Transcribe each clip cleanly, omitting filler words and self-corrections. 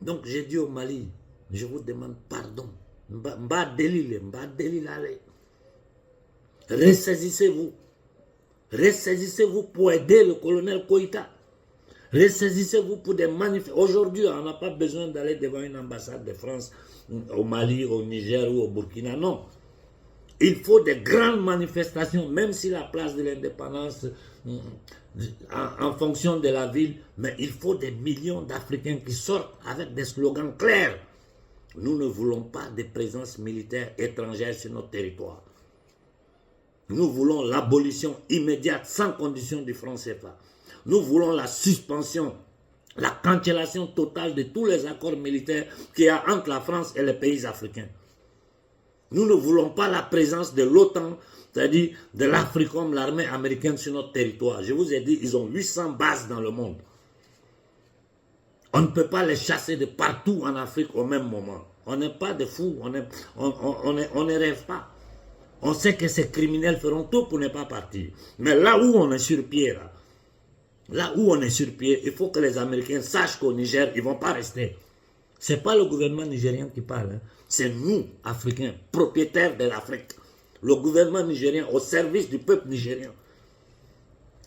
Donc j'ai dit au Mali, je vous demande pardon. Mba délile, ressaisissez-vous. Ressaisissez-vous pour aider le colonel Koïta. Ressaisissez-vous pour des manifestations. Aujourd'hui, on n'a pas besoin d'aller devant une ambassade de France au Mali, au Niger ou au Burkina. Non. Il faut des grandes manifestations, même si la place de l'indépendance, en fonction de la ville, mais il faut des millions d'Africains qui sortent avec des slogans clairs. Nous ne voulons pas de présence militaire étrangère sur notre territoire. Nous voulons l'abolition immédiate, sans condition du franc CFA. Nous voulons la suspension, la cancellation totale de tous les accords militaires qu'il y a entre la France et les pays africains. Nous ne voulons pas la présence de l'OTAN, c'est-à-dire de l'Africom, l'armée américaine sur notre territoire. Je vous ai dit, ils ont 800 bases dans le monde. On ne peut pas les chasser de partout en Afrique au même moment. On n'est pas des fous, on ne rêve pas. On sait que ces criminels feront tout pour ne pas partir. Mais là où on est sur pied, là où on est sur pied, il faut que les Américains sachent qu'au Niger, ils ne vont pas rester. Ce n'est pas le gouvernement nigérien qui parle, hein. C'est nous, Africains, propriétaires de l'Afrique. Le gouvernement nigérien au service du peuple nigérien.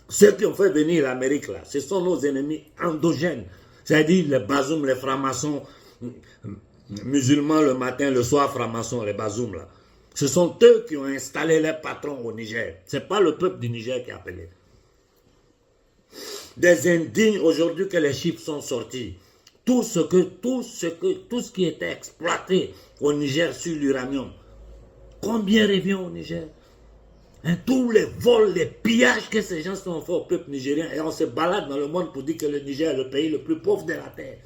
Ceux qui ont fait venir l'Amérique, là, ce sont nos ennemis endogènes. C'est-à-dire les Bazoum, les francs-maçons, musulmans le matin, le soir, francs-maçons, les Bazoum, là. Ce sont eux qui ont installé les patrons au Niger. Ce n'est pas le peuple du Niger qui a appelé. Des indignes aujourd'hui que les chiffres sont sortis. Tout ce qui était exploité au Niger sur l'uranium, combien revient au Niger? Hein, tous les vols, les pillages que ces gens ont fait au peuple nigérien, et on se balade dans le monde pour dire que le Niger est le pays le plus pauvre de la terre.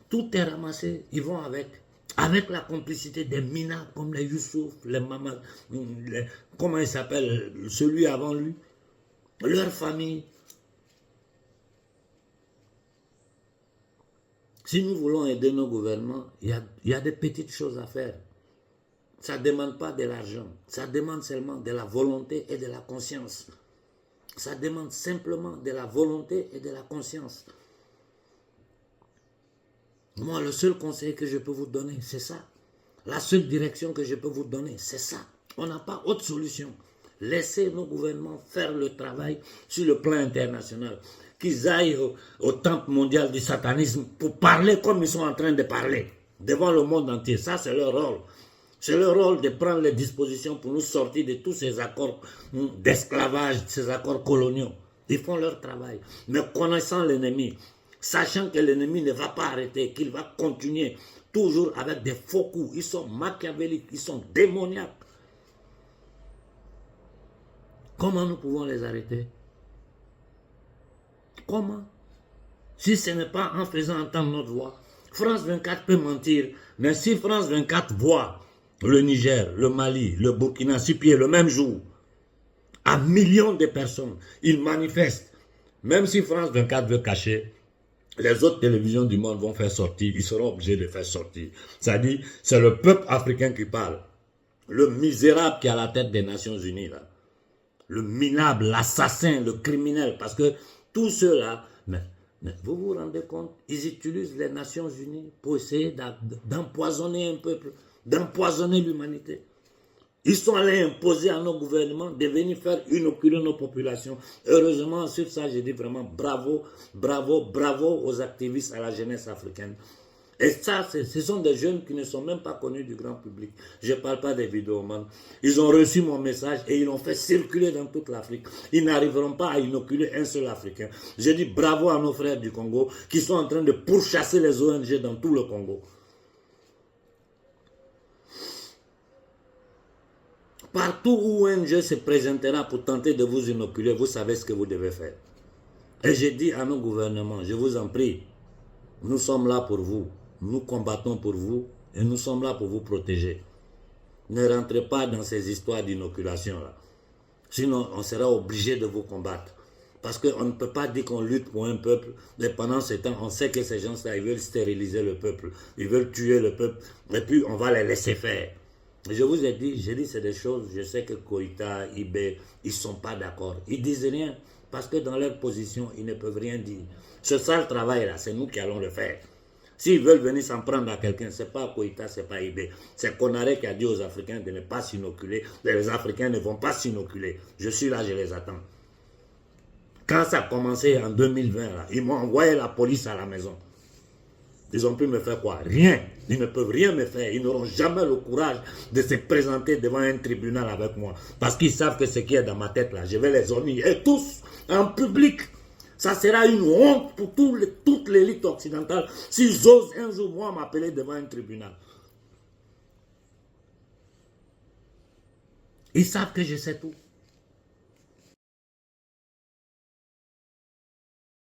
Tout est ramassé, ils vont avec la complicité des minards comme les Youssouf, les Mamad, comment il s'appelle, celui avant lui, leur famille. Si nous voulons aider nos gouvernements, il y a des petites choses à faire. Ça ne demande pas de l'argent, ça demande seulement de la volonté et de la conscience. Ça demande simplement de la volonté et de la conscience. Moi, le seul conseil que je peux vous donner, c'est ça. La seule direction que je peux vous donner, c'est ça. On n'a pas autre solution. Laissez nos gouvernements faire le travail sur le plan international. Qu'ils aillent au temple mondial du satanisme pour parler comme ils sont en train de parler devant le monde entier. Ça, c'est leur rôle. C'est leur rôle de prendre les dispositions pour nous sortir de tous ces accords d'esclavage, ces accords coloniaux. Ils font leur travail. Mais connaissant l'ennemi, sachant que l'ennemi ne va pas arrêter, qu'il va continuer toujours avec des faux coups. Ils sont machiavéliques, ils sont démoniaques. Comment nous pouvons les arrêter? Comment? Si ce n'est pas en faisant entendre notre voix. France 24 peut mentir, mais si France 24 voit le Niger, le Mali, le Burkina sur pied le même jour, à millions de personnes, ils manifestent. Même si France 24 veut cacher, les autres télévisions du monde vont faire sortir, ils seront obligés de faire sortir. C'est-à-dire, c'est le peuple africain qui parle. Le misérable qui est à la tête des Nations Unies, là. Le minable, l'assassin, le criminel, parce que tous ceux-là, mais vous vous rendez compte, ils utilisent les Nations Unies pour essayer d'empoisonner un peuple, d'empoisonner l'humanité. Ils sont allés imposer à nos gouvernements de venir faire inoculer nos populations. Heureusement, sur ça, je dis vraiment bravo, bravo, bravo aux activistes, à la jeunesse africaine. Et ça, ce sont des jeunes qui ne sont même pas connus du grand public. Je ne parle pas des vidéomans. Ils ont reçu mon message et ils l'ont fait circuler dans toute l'Afrique. Ils n'arriveront pas à inoculer un seul Africain. Je dis bravo à nos frères du Congo qui sont en train de pourchasser les ONG dans tout le Congo. Partout où ONG se présentera pour tenter de vous inoculer, vous savez ce que vous devez faire. Et je dis à nos gouvernements, je vous en prie, nous sommes là pour vous. Nous combattons pour vous et nous sommes là pour vous protéger. Ne rentrez pas dans ces histoires d'inoculation là. Sinon, on sera obligé de vous combattre. Parce qu'on ne peut pas dire qu'on lutte pour un peuple, et pendant ce temps, on sait que ces gens-là, ils veulent stériliser le peuple, ils veulent tuer le peuple, et puis on va les laisser faire. Je vous ai dit, c'est des choses, je sais que Koïta, Ibé, ils ne sont pas d'accord. Ils disent rien, Parce que dans leur position, ils ne peuvent rien dire. Ce sale travail-là, c'est nous qui allons le faire. S'ils veulent venir s'en prendre à quelqu'un, ce n'est pas Koïta, ce n'est pas Ibé. C'est Konaré qui a dit aux Africains de ne pas s'inoculer. Les Africains ne vont pas s'inoculer. Je suis là, je les attends. Quand ça a commencé en 2020, là, ils m'ont envoyé la police à la maison. Ils ont pu me faire quoi? Rien. Ils ne peuvent rien me faire. Ils n'auront jamais le courage de se présenter devant un tribunal avec moi. Parce qu'ils savent que ce qui est dans ma tête là, je vais les humilier tous en public. Ça sera une honte pour toute l'élite occidentale s'ils osent un jour moi m'appeler devant un tribunal. Ils savent que je sais tout.